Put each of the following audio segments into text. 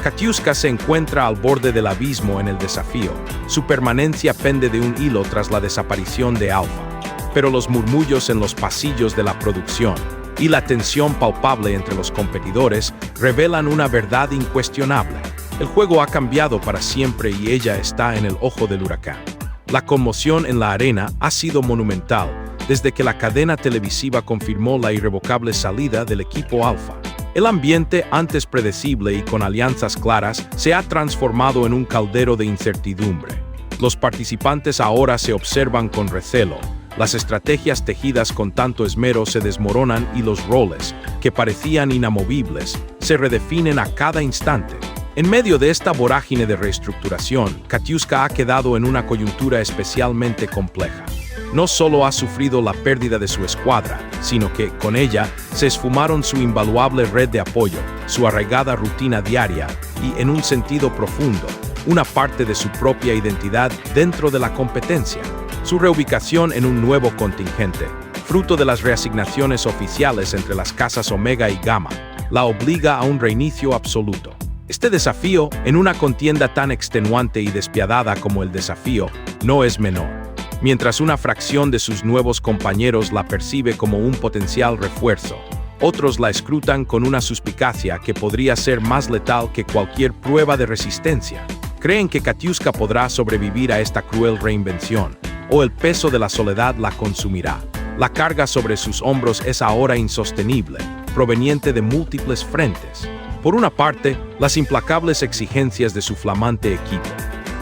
Katiuska se encuentra al borde del abismo en el desafío. Su permanencia pende de un hilo tras la desaparición de Alpha. Pero los murmullos en los pasillos de la producción y la tensión palpable entre los competidores revelan una verdad incuestionable. El juego ha cambiado para siempre y ella está en el ojo del huracán. La conmoción en la arena ha sido monumental desde que la cadena televisiva confirmó la irrevocable salida del equipo Alpha. El ambiente, antes predecible y con alianzas claras, se ha transformado en un caldero de incertidumbre. Los participantes ahora se observan con recelo. Las estrategias tejidas con tanto esmero se desmoronan y los roles, que parecían inamovibles, se redefinen a cada instante. En medio de esta vorágine de reestructuración, Katiuska ha quedado en una coyuntura especialmente compleja. No solo ha sufrido la pérdida de su escuadra, sino que, con ella, se esfumaron su invaluable red de apoyo, su arraigada rutina diaria y, en un sentido profundo, una parte de su propia identidad dentro de la competencia. Su reubicación en un nuevo contingente, fruto de las reasignaciones oficiales entre las casas Omega y Gamma, la obliga a un reinicio absoluto. Este desafío, en una contienda tan extenuante y despiadada como el desafío, no es menor. Mientras una fracción de sus nuevos compañeros la percibe como un potencial refuerzo, otros la escrutan con una suspicacia que podría ser más letal que cualquier prueba de resistencia. Creen que Katiuska podrá sobrevivir a esta cruel reinvención, o el peso de la soledad la consumirá. La carga sobre sus hombros es ahora insostenible, proveniente de múltiples frentes. Por una parte, las implacables exigencias de su flamante equipo,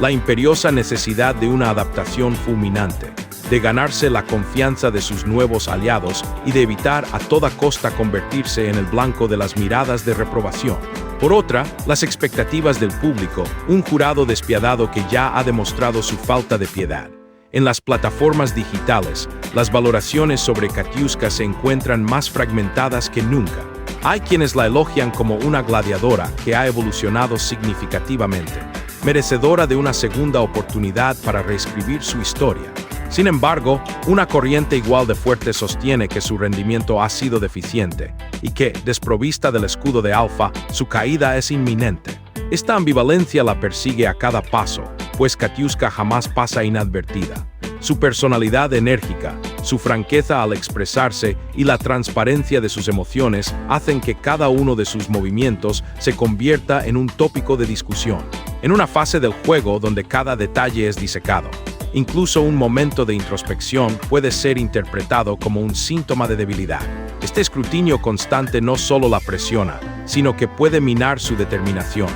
la imperiosa necesidad de una adaptación fulminante, de ganarse la confianza de sus nuevos aliados y de evitar a toda costa convertirse en el blanco de las miradas de reprobación. Por otra, las expectativas del público, un jurado despiadado que ya ha demostrado su falta de piedad. En las plataformas digitales, las valoraciones sobre Katiuska se encuentran más fragmentadas que nunca. Hay quienes la elogian como una gladiadora que ha evolucionado significativamente, merecedora de una segunda oportunidad para reescribir su historia. Sin embargo, una corriente igual de fuerte sostiene que su rendimiento ha sido deficiente y que, desprovista del escudo de Alpha, su caída es inminente. Esta ambivalencia la persigue a cada paso, pues Katiuska jamás pasa inadvertida. Su personalidad enérgica, su franqueza al expresarse y la transparencia de sus emociones hacen que cada uno de sus movimientos se convierta en un tópico de discusión, en una fase del juego donde cada detalle es disecado. Incluso un momento de introspección puede ser interpretado como un síntoma de debilidad. Este escrutinio constante no solo la presiona, sino que puede minar su determinación.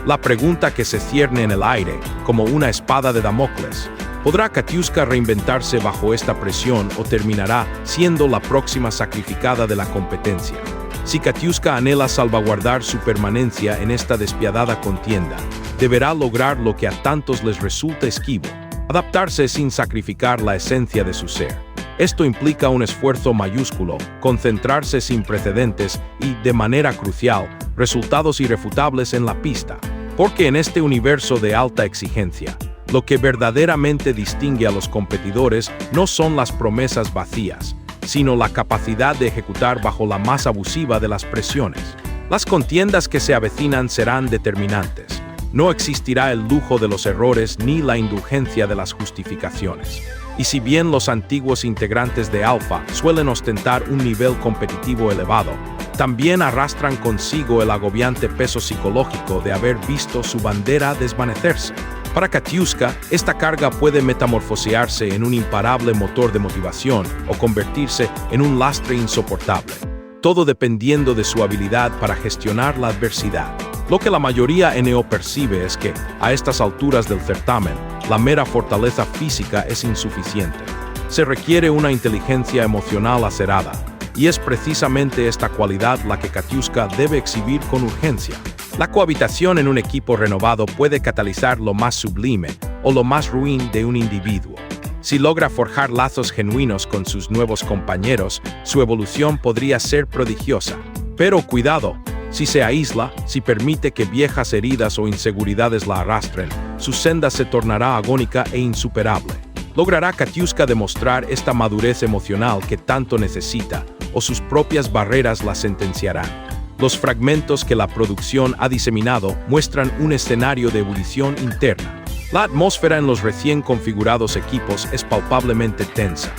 La pregunta que se cierne en el aire, como una espada de Damocles: ¿podrá Katiuska reinventarse bajo esta presión o terminará siendo la próxima sacrificada de la competencia? Si Katiuska anhela salvaguardar su permanencia en esta despiadada contienda, deberá lograr lo que a tantos les resulta esquivo: adaptarse sin sacrificar la esencia de su ser. Esto implica un esfuerzo mayúsculo, concentrarse sin precedentes y, de manera crucial, resultados irrefutables en la pista. Porque en este universo de alta exigencia, lo que verdaderamente distingue a los competidores no son las promesas vacías, sino la capacidad de ejecutar bajo la más abusiva de las presiones. Las contiendas que se avecinan serán determinantes. No existirá el lujo de los errores ni la indulgencia de las justificaciones. Y si bien los antiguos integrantes de Alpha suelen ostentar un nivel competitivo elevado, también arrastran consigo el agobiante peso psicológico de haber visto su bandera desvanecerse. Para Katiuska, esta carga puede metamorfosearse en un imparable motor de motivación o convertirse en un lastre insoportable, todo dependiendo de su habilidad para gestionar la adversidad. Lo que la mayoría NO percibe es que, a estas alturas del certamen, la mera fortaleza física es insuficiente. Se requiere una inteligencia emocional acerada, y es precisamente esta cualidad la que Katiuska debe exhibir con urgencia. La cohabitación en un equipo renovado puede catalizar lo más sublime o lo más ruin de un individuo. Si logra forjar lazos genuinos con sus nuevos compañeros, su evolución podría ser prodigiosa. Pero cuidado, si se aísla, si permite que viejas heridas o inseguridades la arrastren, su senda se tornará agónica e insuperable. ¿Logrará Katiuska demostrar esta madurez emocional que tanto necesita, o sus propias barreras la sentenciarán? Los fragmentos que la producción ha diseminado muestran un escenario de ebullición interna. La atmósfera en los recién configurados equipos es palpablemente tensa.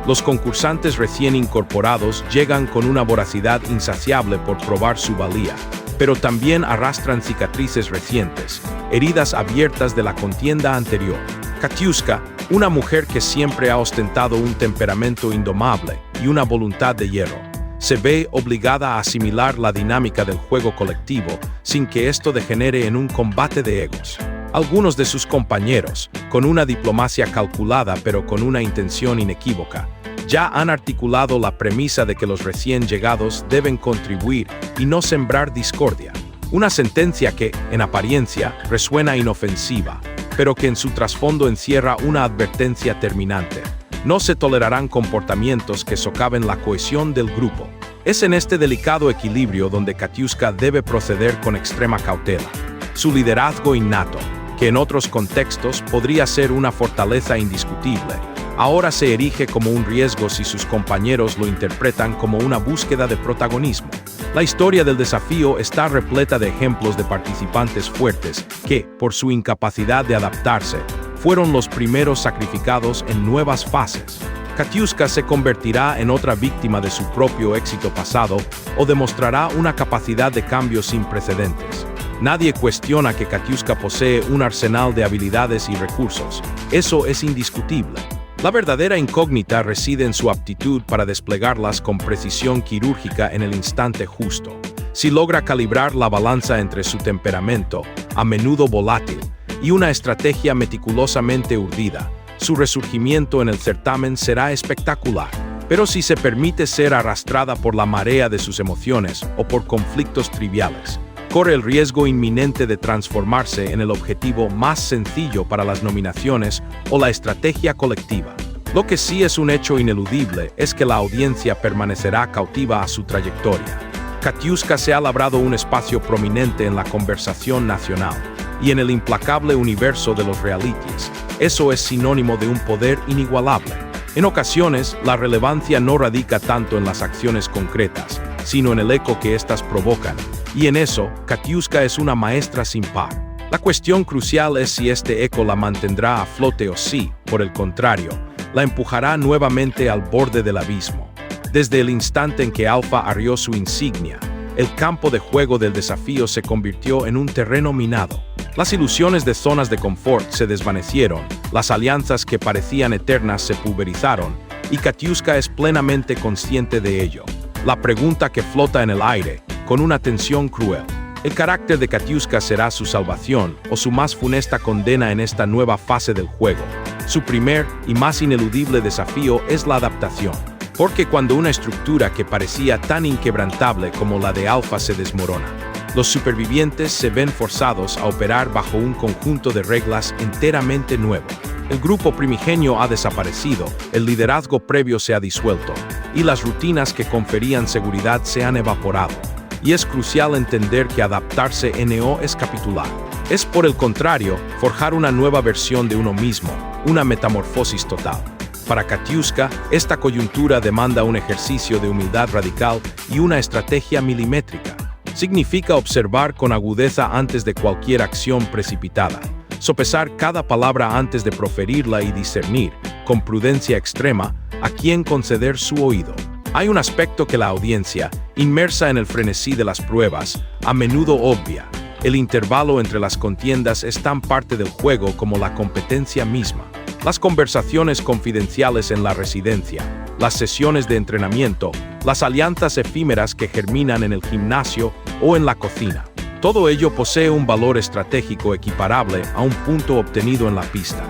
Los concursantes recién incorporados llegan con una voracidad insaciable por probar su valía, pero también arrastran cicatrices recientes, heridas abiertas de la contienda anterior. Katiuska, una mujer que siempre ha ostentado un temperamento indomable y una voluntad de hierro, se ve obligada a asimilar la dinámica del juego colectivo sin que esto degenere en un combate de egos. Algunos de sus compañeros, con una diplomacia calculada pero con una intención inequívoca, ya han articulado la premisa de que los recién llegados deben contribuir y no sembrar discordia. Una sentencia que, en apariencia, resuena inofensiva, pero que en su trasfondo encierra una advertencia terminante. No se tolerarán comportamientos que socaven la cohesión del grupo. Es en este delicado equilibrio donde Katiuska debe proceder con extrema cautela. Su liderazgo innato, que en otros contextos podría ser una fortaleza indiscutible, ahora se erige como un riesgo si sus compañeros lo interpretan como una búsqueda de protagonismo. La historia del desafío está repleta de ejemplos de participantes fuertes que, por su incapacidad de adaptarse, fueron los primeros sacrificados en nuevas fases. Katiuska se convertirá en otra víctima de su propio éxito pasado o demostrará una capacidad de cambio sin precedentes. Nadie cuestiona que Katiuska posee un arsenal de habilidades y recursos. Eso es indiscutible. La verdadera incógnita reside en su aptitud para desplegarlas con precisión quirúrgica en el instante justo. Si logra calibrar la balanza entre su temperamento, a menudo volátil, y una estrategia meticulosamente urdida, su resurgimiento en el certamen será espectacular. Pero si se permite ser arrastrada por la marea de sus emociones o por conflictos triviales, corre el riesgo inminente de transformarse en el objetivo más sencillo para las nominaciones o la estrategia colectiva. Lo que sí es un hecho ineludible es que la audiencia permanecerá cautiva a su trayectoria. Katiuska se ha labrado un espacio prominente en la conversación nacional y en el implacable universo de los realities. Eso es sinónimo de un poder inigualable. En ocasiones, la relevancia no radica tanto en las acciones concretas, sino en el eco que éstas provocan, y en eso, Katiuska es una maestra sin par. La cuestión crucial es si este eco la mantendrá a flote o si, por el contrario, la empujará nuevamente al borde del abismo. Desde el instante en que Alpha arrió su insignia, el campo de juego del desafío se convirtió en un terreno minado. Las ilusiones de zonas de confort se desvanecieron, las alianzas que parecían eternas se pulverizaron, y Katiuska es plenamente consciente de ello. La pregunta que flota en el aire, con una tensión cruel: ¿el carácter de Katiuska será su salvación o su más funesta condena en esta nueva fase del juego? Su primer y más ineludible desafío es la adaptación. Porque cuando una estructura que parecía tan inquebrantable como la de Alpha se desmorona, los supervivientes se ven forzados a operar bajo un conjunto de reglas enteramente nuevo. El grupo primigenio ha desaparecido, el liderazgo previo se ha disuelto, y las rutinas que conferían seguridad se han evaporado. Y es crucial entender que adaptarse no es capitular. Es, por el contrario, forjar una nueva versión de uno mismo, una metamorfosis total. Para Katiuska, esta coyuntura demanda un ejercicio de humildad radical y una estrategia milimétrica. Significa observar con agudeza antes de cualquier acción precipitada, sopesar cada palabra antes de proferirla y discernir, con prudencia extrema, a quién conceder su oído. Hay un aspecto que la audiencia, inmersa en el frenesí de las pruebas, a menudo obvia. El intervalo entre las contiendas es tan parte del juego como la competencia misma. Las conversaciones confidenciales en la residencia, las sesiones de entrenamiento, las alianzas efímeras que germinan en el gimnasio o en la cocina. Todo ello posee un valor estratégico equiparable a un punto obtenido en la pista.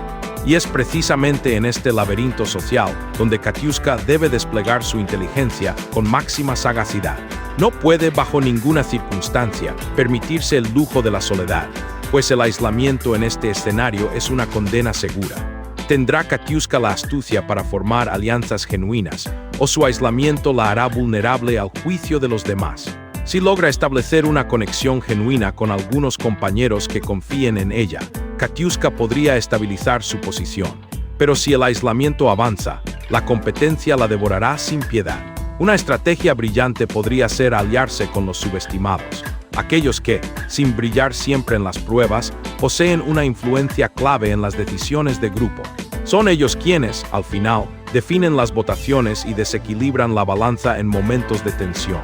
Y es precisamente en este laberinto social donde Katiuska debe desplegar su inteligencia con máxima sagacidad. No puede, bajo ninguna circunstancia, permitirse el lujo de la soledad, pues el aislamiento en este escenario es una condena segura. ¿Tendrá Katiuska la astucia para formar alianzas genuinas, o su aislamiento la hará vulnerable al juicio de los demás? Si logra establecer una conexión genuina con algunos compañeros que confíen en ella, Katiuska podría estabilizar su posición. Pero si el aislamiento avanza, la competencia la devorará sin piedad. Una estrategia brillante podría ser aliarse con los subestimados, aquellos que, sin brillar siempre en las pruebas, poseen una influencia clave en las decisiones de grupo. Son ellos quienes, al final, definen las votaciones y desequilibran la balanza en momentos de tensión.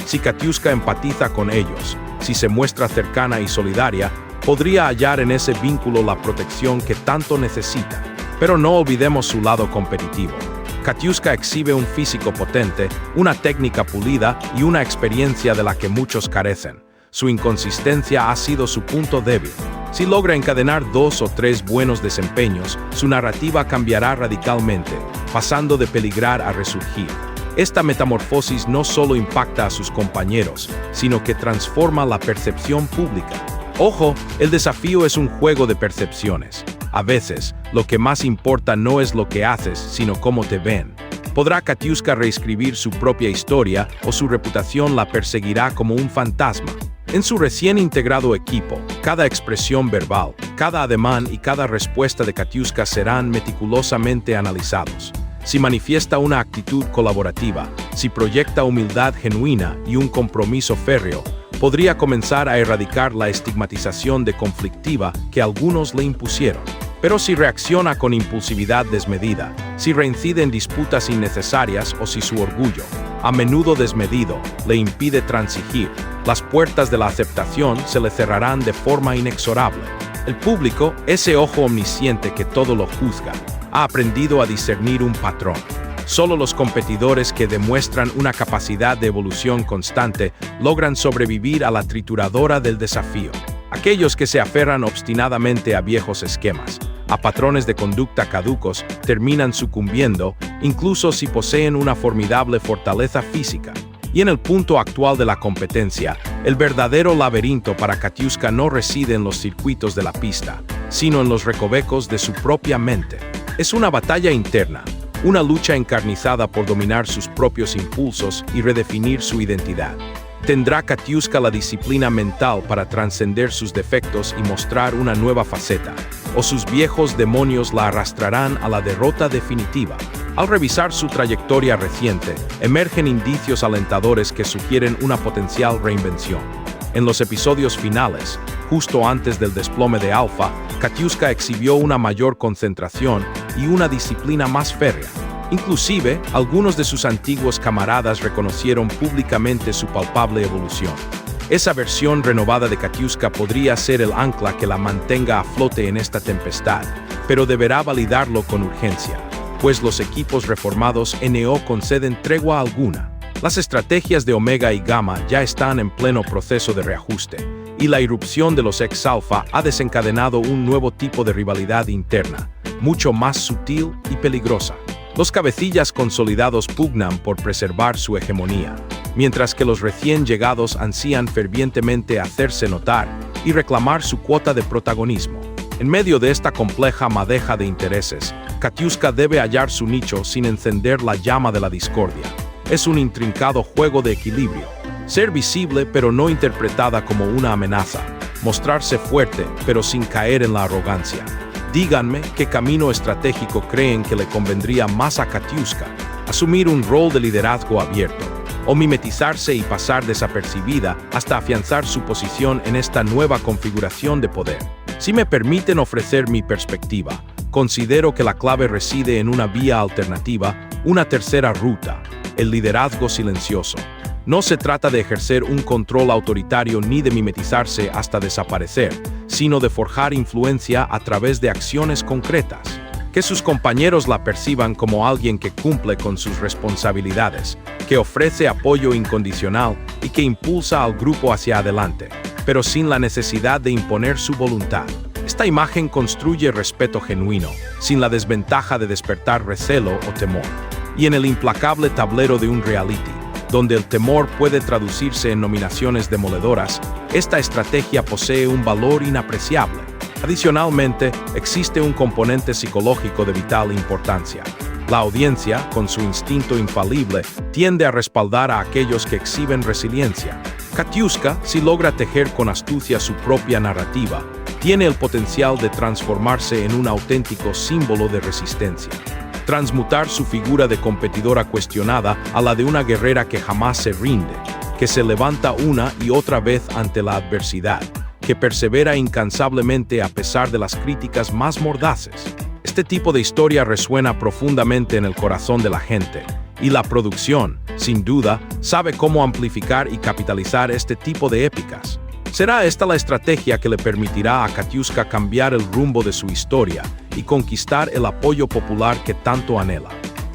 Si Katiuska empatiza con ellos, si se muestra cercana y solidaria, podría hallar en ese vínculo la protección que tanto necesita. Pero no olvidemos su lado competitivo. Katiuska exhibe un físico potente, una técnica pulida y una experiencia de la que muchos carecen. Su inconsistencia ha sido su punto débil. Si logra encadenar 2 o 3 buenos desempeños, su narrativa cambiará radicalmente, pasando de peligrar a resurgir. Esta metamorfosis no solo impacta a sus compañeros, sino que transforma la percepción pública. Ojo, el desafío es un juego de percepciones. A veces, lo que más importa no es lo que haces, sino cómo te ven. ¿Podrá Katiuska reescribir su propia historia o su reputación la perseguirá como un fantasma? En su recién integrado equipo, cada expresión verbal, cada ademán y cada respuesta de Katiuska serán meticulosamente analizados. Si manifiesta una actitud colaborativa, si proyecta humildad genuina y un compromiso férreo, podría comenzar a erradicar la estigmatización de conflictiva que algunos le impusieron. Pero si reacciona con impulsividad desmedida, si reincide en disputas innecesarias o si su orgullo, a menudo desmedido, le impide transigir, las puertas de la aceptación se le cerrarán de forma inexorable. El público, ese ojo omnisciente que todo lo juzga, ha aprendido a discernir un patrón. Solo los competidores que demuestran una capacidad de evolución constante logran sobrevivir a la trituradora del desafío. Aquellos que se aferran obstinadamente a viejos esquemas, a patrones de conducta caducos, terminan sucumbiendo, incluso si poseen una formidable fortaleza física. Y en el punto actual de la competencia, el verdadero laberinto para Katiuska no reside en los circuitos de la pista, sino en los recovecos de su propia mente. Es una batalla interna, una lucha encarnizada por dominar sus propios impulsos y redefinir su identidad. ¿Tendrá Katiuska la disciplina mental para trascender sus defectos y mostrar una nueva faceta? ¿O sus viejos demonios la arrastrarán a la derrota definitiva? Al revisar su trayectoria reciente, emergen indicios alentadores que sugieren una potencial reinvención. En los episodios finales, justo antes del desplome de Alpha, Katiuska exhibió una mayor concentración y una disciplina más férrea. Inclusive, algunos de sus antiguos camaradas reconocieron públicamente su palpable evolución. Esa versión renovada de Katiuska podría ser el ancla que la mantenga a flote en esta tempestad, pero deberá validarlo con urgencia, pues los equipos reformados no conceden tregua alguna. Las estrategias de Omega y Gamma ya están en pleno proceso de reajuste, y la irrupción de los ex-Alpha ha desencadenado un nuevo tipo de rivalidad interna, mucho más sutil y peligrosa. Los cabecillas consolidados pugnan por preservar su hegemonía, mientras que los recién llegados ansían fervientemente hacerse notar y reclamar su cuota de protagonismo. En medio de esta compleja madeja de intereses, Katiuska debe hallar su nicho sin encender la llama de la discordia. Es un intrincado juego de equilibrio. Ser visible pero no interpretada como una amenaza. Mostrarse fuerte pero sin caer en la arrogancia. Díganme qué camino estratégico creen que le convendría más a Katiuska: asumir un rol de liderazgo abierto, o mimetizarse y pasar desapercibida hasta afianzar su posición en esta nueva configuración de poder. Si me permiten ofrecer mi perspectiva, considero que la clave reside en una vía alternativa, una tercera ruta: el liderazgo silencioso. No se trata de ejercer un control autoritario ni de mimetizarse hasta desaparecer, sino de forjar influencia a través de acciones concretas. Que sus compañeros la perciban como alguien que cumple con sus responsabilidades, que ofrece apoyo incondicional y que impulsa al grupo hacia adelante, pero sin la necesidad de imponer su voluntad. Esta imagen construye respeto genuino, sin la desventaja de despertar recelo o temor. Y en el implacable tablero de un reality, donde el temor puede traducirse en nominaciones demoledoras, esta estrategia posee un valor inapreciable. Adicionalmente, existe un componente psicológico de vital importancia. La audiencia, con su instinto infalible, tiende a respaldar a aquellos que exhiben resiliencia. Katiuska, si logra tejer con astucia su propia narrativa, tiene el potencial de transformarse en un auténtico símbolo de resistencia. transmutar su figura de competidora cuestionada a la de una guerrera que jamás se rinde, que se levanta una y otra vez ante la adversidad, que persevera incansablemente a pesar de las críticas más mordaces. Este tipo de historia resuena profundamente en el corazón de la gente, y la producción, sin duda, sabe cómo amplificar y capitalizar este tipo de épicas. ¿Será esta la estrategia que le permitirá a Katiuska cambiar el rumbo de su historia y conquistar el apoyo popular que tanto anhela?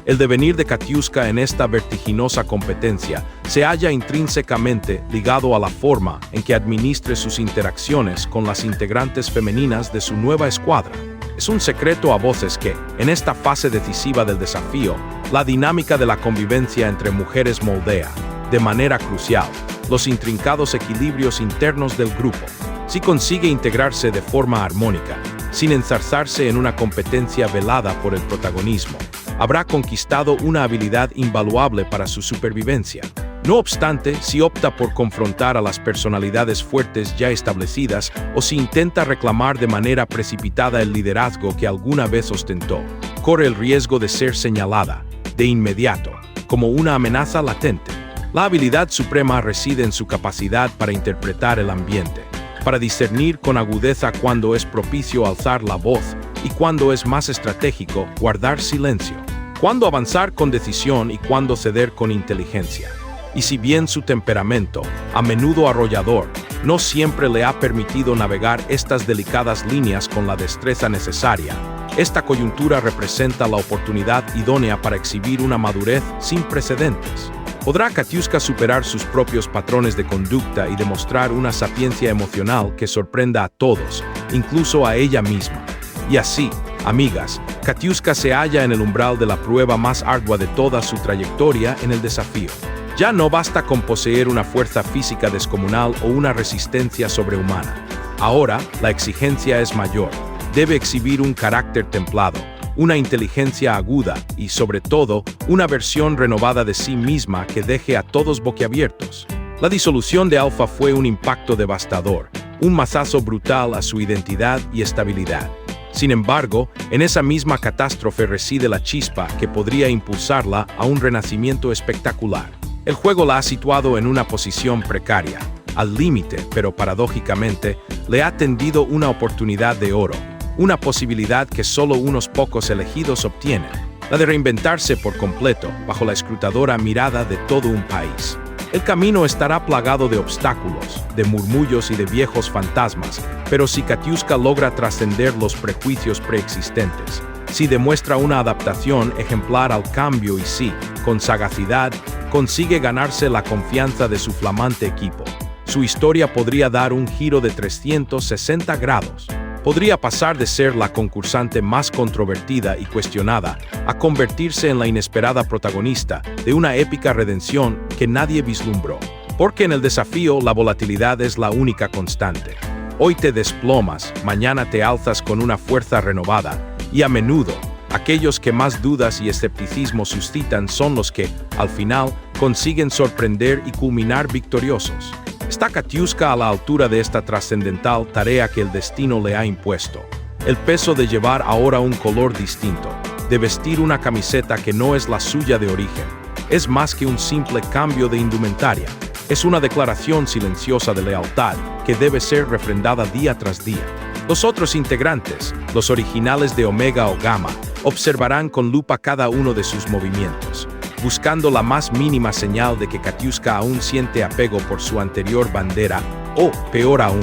El devenir de Katiuska en esta vertiginosa competencia se halla intrínsecamente ligado a la forma en que administre sus interacciones con las integrantes femeninas de su nueva escuadra. Es un secreto a voces que, en esta fase decisiva del desafío, la dinámica de la convivencia entre mujeres moldea, de manera crucial, los intrincados equilibrios internos del grupo. Si consigue integrarse de forma armónica, sin enzarzarse en una competencia velada por el protagonismo, habrá conquistado una habilidad invaluable para su supervivencia. No obstante, si opta por confrontar a las personalidades fuertes ya establecidas o si intenta reclamar de manera precipitada el liderazgo que alguna vez ostentó, corre el riesgo de ser señalada, de inmediato, como una amenaza latente. La habilidad suprema reside en su capacidad para interpretar el ambiente, para discernir con agudeza cuándo es propicio alzar la voz y cuándo es más estratégico guardar silencio, cuándo avanzar con decisión y cuándo ceder con inteligencia. Y si bien su temperamento, a menudo arrollador, no siempre le ha permitido navegar estas delicadas líneas con la destreza necesaria, esta coyuntura representa la oportunidad idónea para exhibir una madurez sin precedentes. ¿Podrá Katiuska superar sus propios patrones de conducta y demostrar una sapiencia emocional que sorprenda a todos, incluso a ella misma? Y así, amigas, Katiuska se halla en el umbral de la prueba más ardua de toda su trayectoria en el desafío. Ya no basta con poseer una fuerza física descomunal o una resistencia sobrehumana. Ahora, la exigencia es mayor. Debe exhibir un carácter templado, una inteligencia aguda y, sobre todo, una versión renovada de sí misma que deje a todos boquiabiertos. La disolución de Alpha fue un impacto devastador, un mazazo brutal a su identidad y estabilidad. Sin embargo, en esa misma catástrofe reside la chispa que podría impulsarla a un renacimiento espectacular. El juego la ha situado en una posición precaria, al límite, pero paradójicamente, le ha tendido una oportunidad de oro, una posibilidad que solo unos pocos elegidos obtienen, la de reinventarse por completo bajo la escrutadora mirada de todo un país. El camino estará plagado de obstáculos, de murmullos y de viejos fantasmas, pero si Katiuska logra trascender los prejuicios preexistentes, si demuestra una adaptación ejemplar al cambio y si, con sagacidad, consigue ganarse la confianza de su flamante equipo, su historia podría dar un giro de 360 grados. Podría pasar de ser la concursante más controvertida y cuestionada a convertirse en la inesperada protagonista de una épica redención que nadie vislumbró. Porque en el desafío la volatilidad es la única constante. Hoy te desplomas, mañana te alzas con una fuerza renovada, y a menudo, aquellos que más dudas y escepticismo suscitan son los que, al final, consiguen sorprender y culminar victoriosos. ¿Está Katiuska a la altura de esta trascendental tarea que el destino le ha impuesto? El peso de llevar ahora un color distinto, de vestir una camiseta que no es la suya de origen, es más que un simple cambio de indumentaria. Es una declaración silenciosa de lealtad que debe ser refrendada día tras día. Los otros integrantes, los originales de Omega o Gamma, observarán con lupa cada uno de sus movimientos, buscando la más mínima señal de que Katiuska aún siente apego por su anterior bandera, o, peor aún,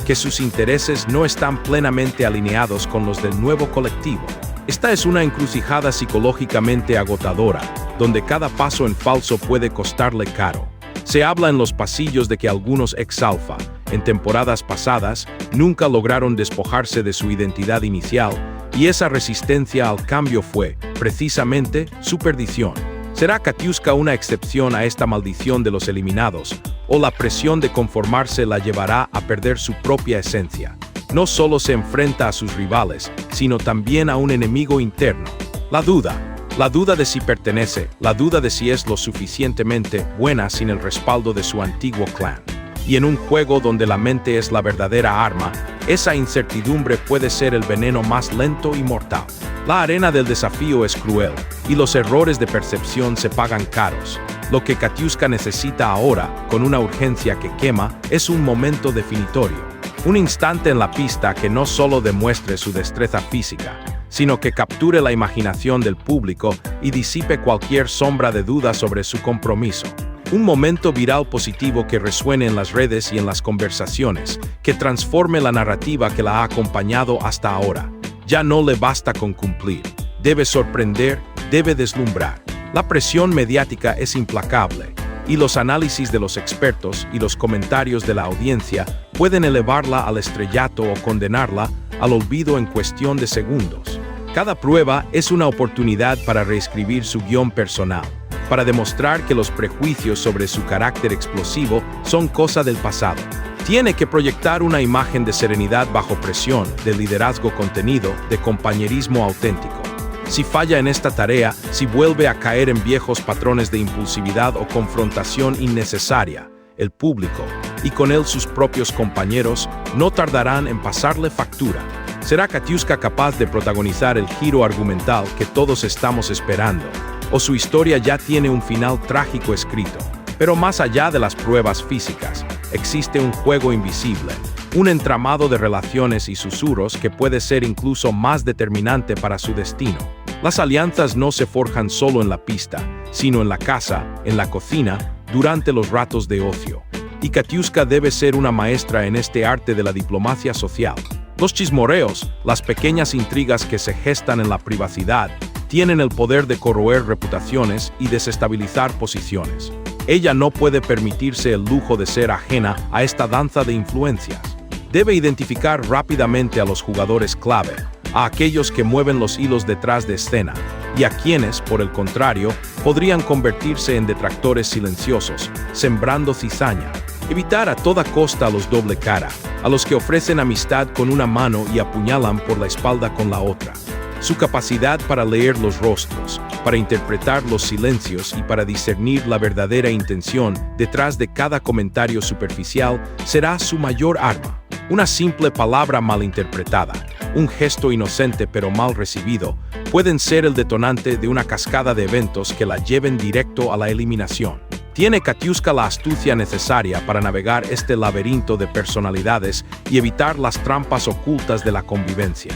que sus intereses no están plenamente alineados con los del nuevo colectivo. Esta es una encrucijada psicológicamente agotadora, donde cada paso en falso puede costarle caro. Se habla en los pasillos de que algunos ex-alfa, en temporadas pasadas, nunca lograron despojarse de su identidad inicial, y esa resistencia al cambio fue, precisamente, su perdición. ¿Será Katiuska una excepción a esta maldición de los eliminados, o la presión de conformarse la llevará a perder su propia esencia? No solo se enfrenta a sus rivales, sino también a un enemigo interno. La duda de si pertenece, la duda de si es lo suficientemente buena sin el respaldo de su antiguo clan. Y en un juego donde la mente es la verdadera arma, esa incertidumbre puede ser el veneno más lento y mortal. La arena del desafío es cruel, y los errores de percepción se pagan caros. Lo que Katiuska necesita ahora, con una urgencia que quema, es un momento definitorio. Un instante en la pista que no solo demuestre su destreza física, sino que capture la imaginación del público y disipe cualquier sombra de duda sobre su compromiso. Un momento viral positivo que resuene en las redes y en las conversaciones, que transforme la narrativa que la ha acompañado hasta ahora. Ya no le basta con cumplir, debe sorprender, debe deslumbrar. La presión mediática es implacable, y los análisis de los expertos y los comentarios de la audiencia pueden elevarla al estrellato o condenarla al olvido en cuestión de segundos. Cada prueba es una oportunidad para reescribir su guión personal, para demostrar que los prejuicios sobre su carácter explosivo son cosa del pasado. Tiene que proyectar una imagen de serenidad bajo presión, de liderazgo contenido, de compañerismo auténtico. Si falla en esta tarea, si vuelve a caer en viejos patrones de impulsividad o confrontación innecesaria, el público, y con él sus propios compañeros, no tardarán en pasarle factura. ¿Será Katiuska capaz de protagonizar el giro argumental que todos estamos esperando? ¿O su historia ya tiene un final trágico escrito? Pero más allá de las pruebas físicas, existe un juego invisible, un entramado de relaciones y susurros que puede ser incluso más determinante para su destino. Las alianzas no se forjan solo en la pista, sino en la casa, en la cocina, durante los ratos de ocio. Y Katiuska debe ser una maestra en este arte de la diplomacia social. Los chismorreos, las pequeñas intrigas que se gestan en la privacidad, tienen el poder de corroer reputaciones y desestabilizar posiciones. Ella no puede permitirse el lujo de ser ajena a esta danza de influencias. Debe identificar rápidamente a los jugadores clave, a aquellos que mueven los hilos detrás de escena, y a quienes, por el contrario, podrían convertirse en detractores silenciosos, sembrando cizaña. Evitar a toda costa a los doble cara, a los que ofrecen amistad con una mano y apuñalan por la espalda con la otra. Su capacidad para leer los rostros, para interpretar los silencios y para discernir la verdadera intención detrás de cada comentario superficial será su mayor arma. Una simple palabra malinterpretada, un gesto inocente pero mal recibido, pueden ser el detonante de una cascada de eventos que la lleven directo a la eliminación. ¿Tiene Katiuska la astucia necesaria para navegar este laberinto de personalidades y evitar las trampas ocultas de la convivencia?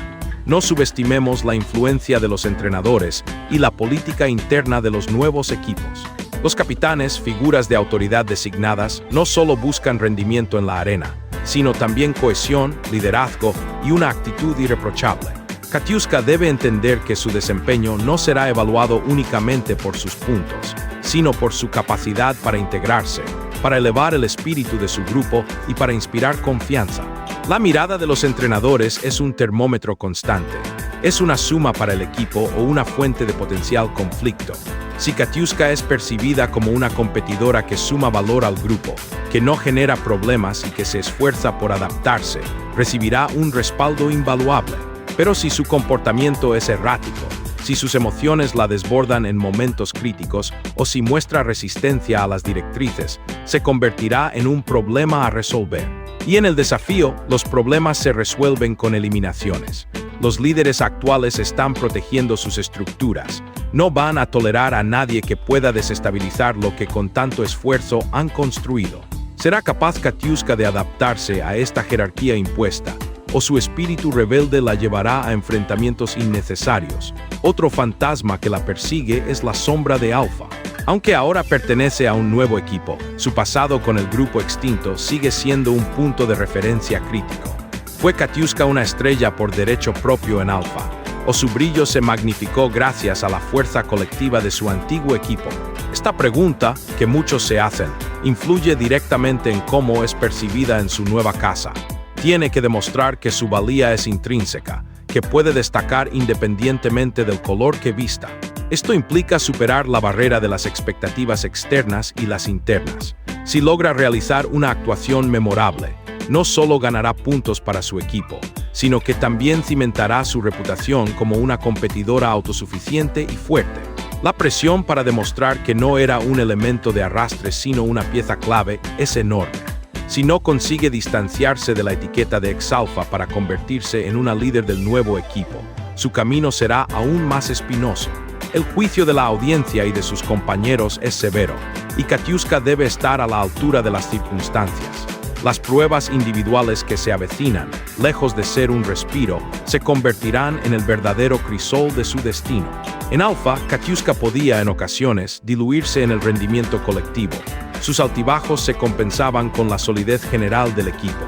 No subestimemos la influencia de los entrenadores y la política interna de los nuevos equipos. Los capitanes, figuras de autoridad designadas, no solo buscan rendimiento en la arena, sino también cohesión, liderazgo y una actitud irreprochable. Katiuska debe entender que su desempeño no será evaluado únicamente por sus puntos, sino por su capacidad para integrarse, para elevar el espíritu de su grupo y para inspirar confianza. La mirada de los entrenadores es un termómetro constante. Es una suma para el equipo o una fuente de potencial conflicto. Si Katiuska es percibida como una competidora que suma valor al grupo, que no genera problemas y que se esfuerza por adaptarse, recibirá un respaldo invaluable. Pero si su comportamiento es errático, si sus emociones la desbordan en momentos críticos o si muestra resistencia a las directrices, se convertirá en un problema a resolver. Y en el desafío, los problemas se resuelven con eliminaciones. Los líderes actuales están protegiendo sus estructuras. No van a tolerar a nadie que pueda desestabilizar lo que con tanto esfuerzo han construido. ¿Será capaz Katiuska de adaptarse a esta jerarquía impuesta? ¿O su espíritu rebelde la llevará a enfrentamientos innecesarios? Otro fantasma que la persigue es la sombra de Alpha. Aunque ahora pertenece a un nuevo equipo, su pasado con el grupo extinto sigue siendo un punto de referencia crítico. ¿Fue Katiuska una estrella por derecho propio en Alpha? ¿O su brillo se magnificó gracias a la fuerza colectiva de su antiguo equipo? Esta pregunta, que muchos se hacen, influye directamente en cómo es percibida en su nueva casa. Tiene que demostrar que su valía es intrínseca, que puede destacar independientemente del color que vista. Esto implica superar la barrera de las expectativas externas y las internas. Si logra realizar una actuación memorable, no solo ganará puntos para su equipo, sino que también cimentará su reputación como una competidora autosuficiente y fuerte. La presión para demostrar que no era un elemento de arrastre sino una pieza clave es enorme. Si no consigue distanciarse de la etiqueta de ex-alfa para convertirse en una líder del nuevo equipo, su camino será aún más espinoso. El juicio de la audiencia y de sus compañeros es severo, y Katiuska debe estar a la altura de las circunstancias. Las pruebas individuales que se avecinan, lejos de ser un respiro, se convertirán en el verdadero crisol de su destino. En Alfa, Katiuska podía, en ocasiones, diluirse en el rendimiento colectivo. Sus altibajos se compensaban con la solidez general del equipo.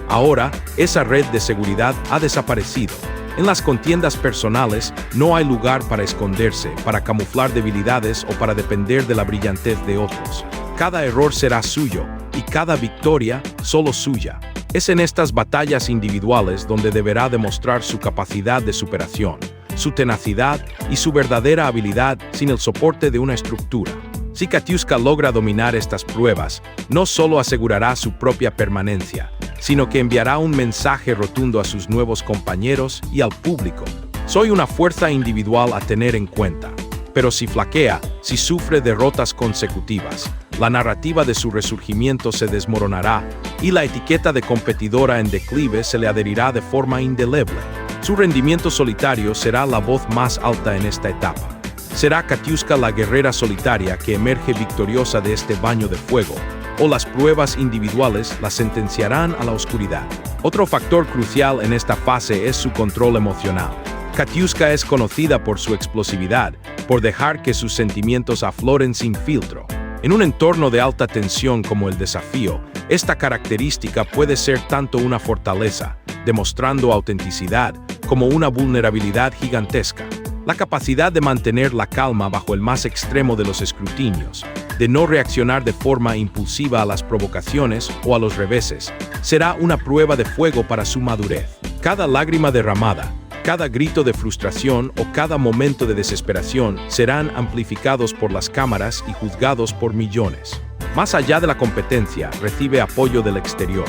Ahora, esa red de seguridad ha desaparecido. En las contiendas personales, no hay lugar para esconderse, para camuflar debilidades o para depender de la brillantez de otros. Cada error será suyo, y cada victoria solo suya. Es en estas batallas individuales donde deberá demostrar su capacidad de superación, su tenacidad y su verdadera habilidad sin el soporte de una estructura. Si Katiuska logra dominar estas pruebas, no solo asegurará su propia permanencia, sino que enviará un mensaje rotundo a sus nuevos compañeros y al público. Soy una fuerza individual a tener en cuenta. Pero si flaquea, si sufre derrotas consecutivas, la narrativa de su resurgimiento se desmoronará y la etiqueta de competidora en declive se le adherirá de forma indeleble. Su rendimiento solitario será la voz más alta en esta etapa. ¿Será Katiuska la guerrera solitaria que emerge victoriosa de este baño de fuego, o las pruebas individuales la sentenciarán a la oscuridad? Otro factor crucial en esta fase es su control emocional. Katiuska es conocida por su explosividad, por dejar que sus sentimientos afloren sin filtro. En un entorno de alta tensión como el desafío, esta característica puede ser tanto una fortaleza, demostrando autenticidad, como una vulnerabilidad gigantesca. La capacidad de mantener la calma bajo el más extremo de los escrutinios, de no reaccionar de forma impulsiva a las provocaciones o a los reveses, será una prueba de fuego para su madurez. Cada lágrima derramada, cada grito de frustración o cada momento de desesperación serán amplificados por las cámaras y juzgados por millones. Más allá de la competencia, recibe apoyo del exterior.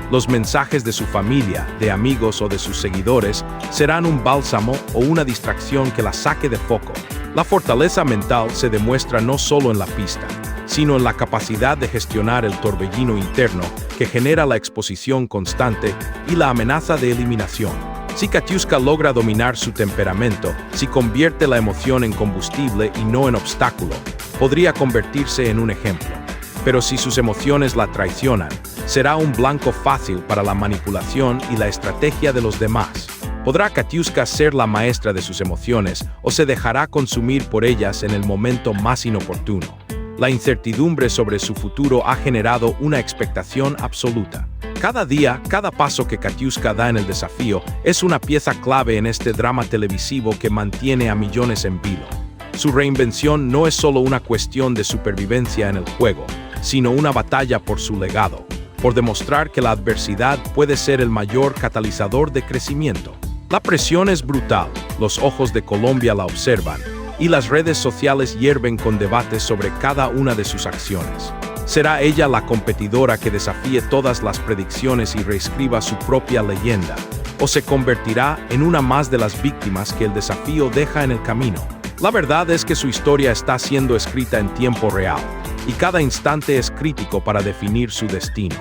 Los mensajes de su familia, de amigos o de sus seguidores serán un bálsamo o una distracción que la saque de foco. La fortaleza mental se demuestra no solo en la pista, sino en la capacidad de gestionar el torbellino interno que genera la exposición constante y la amenaza de eliminación. Si Katiuska logra dominar su temperamento, si convierte la emoción en combustible y no en obstáculo, podría convertirse en un ejemplo. Pero si sus emociones la traicionan, será un blanco fácil para la manipulación y la estrategia de los demás. ¿Podrá Katiuska ser la maestra de sus emociones o se dejará consumir por ellas en el momento más inoportuno? La incertidumbre sobre su futuro ha generado una expectación absoluta. Cada día, cada paso que Katiuska da en el desafío es una pieza clave en este drama televisivo que mantiene a millones en vilo. Su reinvención no es solo una cuestión de supervivencia en el juego, sino una batalla por su legado, por demostrar que la adversidad puede ser el mayor catalizador de crecimiento. La presión es brutal, los ojos de Colombia la observan, y las redes sociales hierven con debates sobre cada una de sus acciones. ¿Será ella la competidora que desafíe todas las predicciones y reescriba su propia leyenda? ¿O se convertirá en una más de las víctimas que el desafío deja en el camino? La verdad es que su historia está siendo escrita en tiempo real, y cada instante es crítico para definir su destino.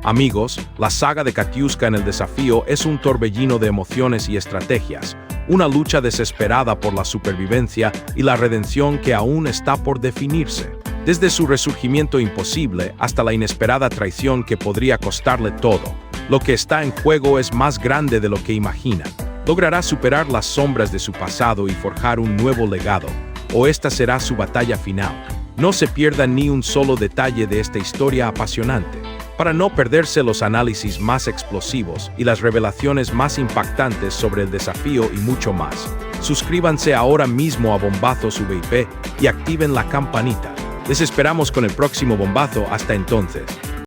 Amigos, la saga de Katiuska en el desafío es un torbellino de emociones y estrategias, una lucha desesperada por la supervivencia y la redención que aún está por definirse. Desde su resurgimiento imposible hasta la inesperada traición que podría costarle todo, lo que está en juego es más grande de lo que imagina. ¿Logrará superar las sombras de su pasado y forjar un nuevo legado? ¿O esta será su batalla final? No se pierda ni un solo detalle de esta historia apasionante, para no perderse los análisis más explosivos y las revelaciones más impactantes sobre el desafío y mucho más. Suscríbanse ahora mismo a Bombazos VIP y activen la campanita. Les esperamos con el próximo bombazo. Hasta entonces.